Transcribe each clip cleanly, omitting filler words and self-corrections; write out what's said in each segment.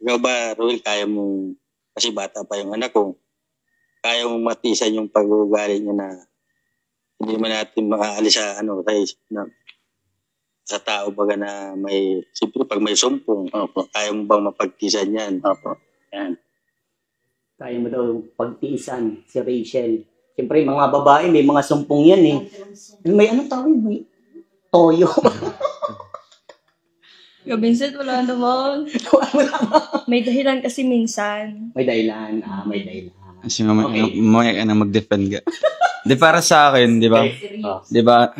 Ikaw ba, Ruel, kaya mo, kasi bata pa yung anak ko, kaya mo matisan yung pag-uugali niya na hindi man natin makaalis sa sa tao baga na may, siyempre pag may sumpong, kaya mo bang mapagtisan yan? Opo. Yan. Kaya mo daw pagtiisan si Rachel. Siyempre, mga babae, may mga sumpong yan eh. May ano tawag? May toyo. Vincent, wala naman. May dahilan kasi minsan. May dahilan. May dahilan. Kasi mamaya ka na mag-defend ka. Di para sa akin, di ba? Di ba?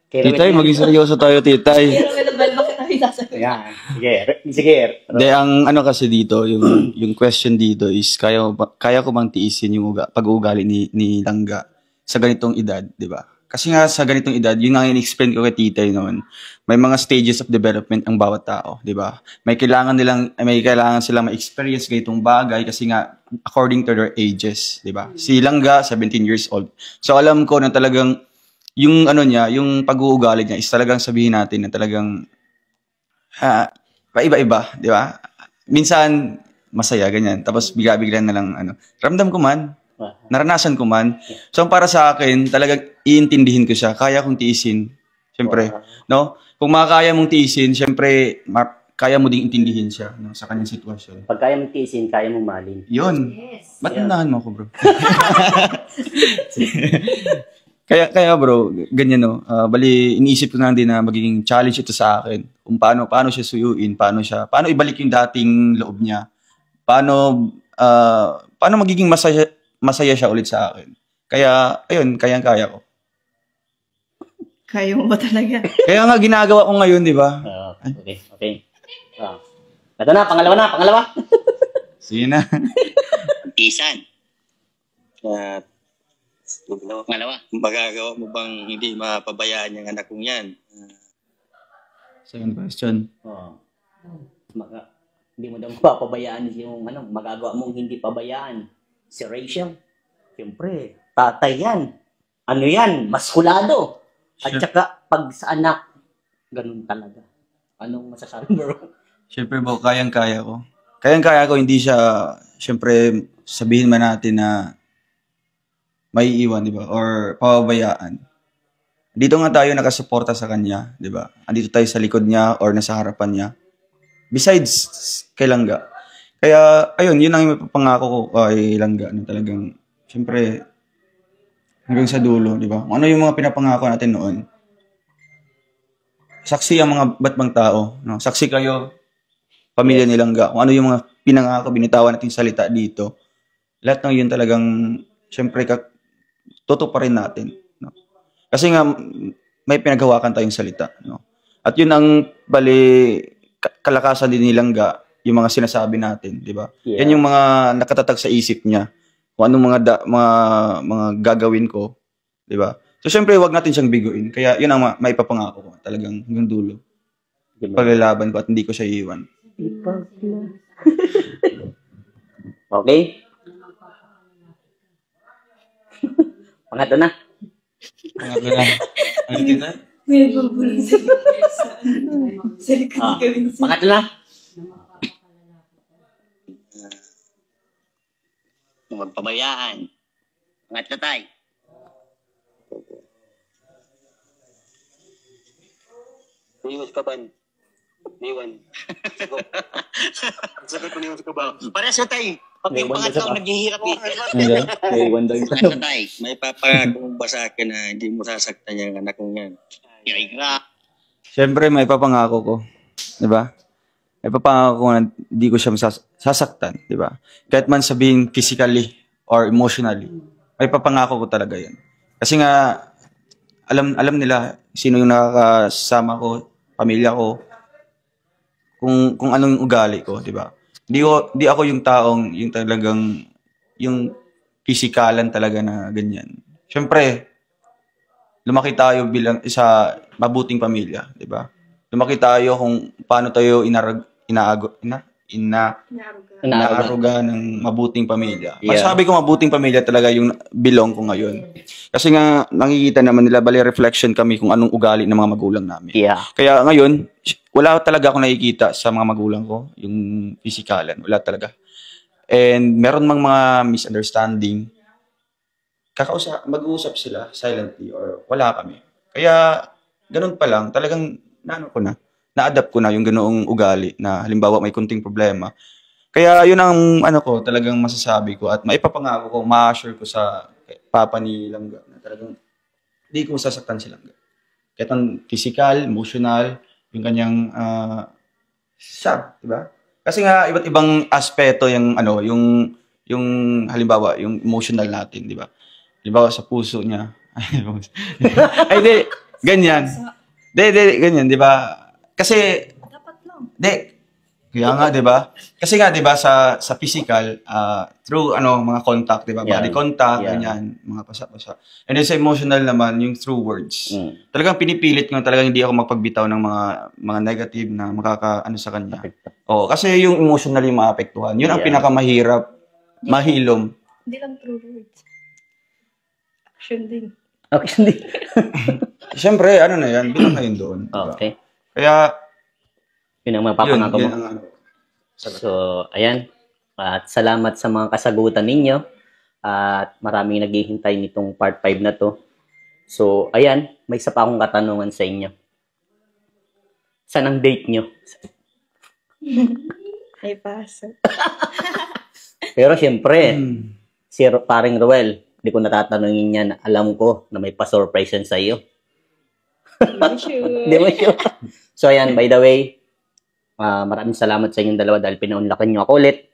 Titay, maging seryoso tayo, titay. Pero bakit tayo sasagot? Yan. Sige. Di, ang ano kasi dito, yung question dito is, kaya ko bang tiisin yung pag-uugali ni Langga sa ganitong edad, di ba? Kasi nga sa ganitong edad, yun nga in-explain ko kay titay noon, may mga stages of development ang bawat tao, di ba? May kailangan silang ma-experience ganitong bagay kasi nga according to their ages, di ba? Si Langga, 17 years old. So alam ko na talagang yung ano niya, yung pag-uugali niya is talagang sabihin natin na talagang paiba-iba, di ba? Minsan masaya ganyan, tapos bigla-bigla na lang ramdam ko man, naranasan ko man. So para sa akin, talagang iintindihin ko siya, kaya kong tiisin. Siyempre, no? Kung makakaya mong tiisin, siyempre kaya mo ding intindihin siya, no, sa kanyang sitwasyon. Pag kaya mong tiisin, kaya mong malin. Yun. Yes. Ba't unahan mo ako, bro? Kaya bro, ganyan no. Bali iniisip ko na din na magiging challenge ito sa akin. Kung paano siya suyuin, paano ibalik yung dating loob niya. Paano magiging masaya siya ulit sa akin. Kaya ayun, kayang-kaya ko. Kaya mo ba talaga? Kaya nga ginagawa ko ngayon, di ba? Okay. Ito na, pangalawa. Sige na. Isan. Pangalawa. Magagawa mo bang hindi mapabayaan yung anak kong yan? Second question. Hindi mo daw mapapabayaan yung magagawa mong hindi pabayaan. Si Rachel, siyempre, tatay yan. Ano yan? Maskulado. At saka, pag sa anak, ganun talaga. Anong masasabi mo? Siyempre bro, kayang-kaya ko. Kayang-kaya ko, hindi siya, siyempre, sabihin man natin na may iwan, di ba? Or pababayaan. Dito nga tayo nakasuporta sa kanya, di ba? Andito tayo sa likod niya or nasa harapan niya. Besides, kay Langga. Kaya, ayun, yun ang pangako ko kay Langga. Na talagang, siyempre, hanggang sa dulo, di ba? Ano yung mga pinapangako natin noon? Saksi ang mga batbang tao. No? Saksi kayo, pamilya ni Langga. Kung ano yung mga pinangako, binitawan nating salita dito. Lahat ng yun talagang, siyempre, totoo pa rin natin. No? Kasi nga, may pinaghawakan tayong salita. No? At yun ang, kalakasan din ni Langga, yung mga sinasabi natin, di ba? Yeah. Yan yung mga nakatatag sa isip niya. Kung anong mga gagawin ko, di ba? So, syempre, wag natin siyang biguin. Kaya, yun ang maipapangako ko. Talagang hanggang dulo. Paglalaban ko at hindi ko siya iiwan. Okay? Pangatlo na. May babulong sa likod gawin siya. Pangatlo na. Magpabayaan. Pangatlo tayo. Niwas ka ba? Niwan. Sagot ko niwas ka ba? Parehas na tayo. Pag yung pangatlo ang naghihirap may papangako ba sa akin na hindi mo sasaktan yung anak kong yan? Siyempre, may papangako ko. Diba? May papangako ko na hindi ko siya sasaktan. Diba? Kahit man sabihin physically or emotionally, may papangako ko talaga yan. Kasi nga, alam nila sino yung nakakasama ko, pamilya ko, kung anong ugali ko, diba? Di ako yung taong yung talagang yung pisikalan talaga na ganyan. Siyempre, lumaki tayo bilang isa mabuting pamilya, 'di ba? Lumaki tayo kung paano tayo inaaruga ng mabuting pamilya. Masabi ko mabuting pamilya talaga yung bilong ko ngayon. Kasi nga nakikita naman nila, bali reflection kami kung anong ugali ng mga magulang namin. Yeah. Kaya ngayon, wala talaga ako nakikita sa mga magulang ko, yung physikalan. Wala talaga. And meron mang mga misunderstanding. Mag-uusap sila silently or wala kami. Kaya, ganun pa lang, talagang na-adapt ko na yung ganoong ugali na halimbawa may kunting problema. Kaya yun ang talagang masasabi ko at maipapangako ko, ma-assure ko sa papa ni Langga na talagang hindi ko sasaktan si Langga. Kahit ang physical, emotional, yung kanyang di ba? Kasi nga iba't ibang aspeto yung yung halimbawa yung emotional natin, di ba? Halimbawa sa puso niya. Ay di, ganyan. Di, ganyan, di ba? Kasi Dapat lang. kaya nga, di ba? Kasi nga, di ba, sa physical, through, mga contact, di ba? Yeah. Body contact, Yeah. ganyan, mga pasa-pasa. And then sa emotional naman, yung through words. Mm. Talagang pinipilit ko, talagang hindi ako magpagbitaw ng mga negative na sa kanya. Oo, kasi yung emotional yung maapektuhan. Yun ang Yeah. pinakamahirap, mahilom. Hindi lang true words. Action din. Okay, hindi. Siyempre, na yan, bilang kayo doon. Diba? Okay. Kaya, Yun ang mapapangako mo. yun ang So, ayan. At salamat sa mga kasagutan ninyo. At maraming naghihintay nitong part 5 na to. So, ayan. May isa pa akong katanungan sa inyo. Saan ang date nyo? Ay, paso. Pero syempre, si paring Ruel, hindi ko natatanungin yan. Alam ko na may pa-surprise yan sa iyo. Hindi mo sure. So, ayan. By the way, maraming salamat sa inyong dalawa dahil pinaunlakan nyo ako ulit.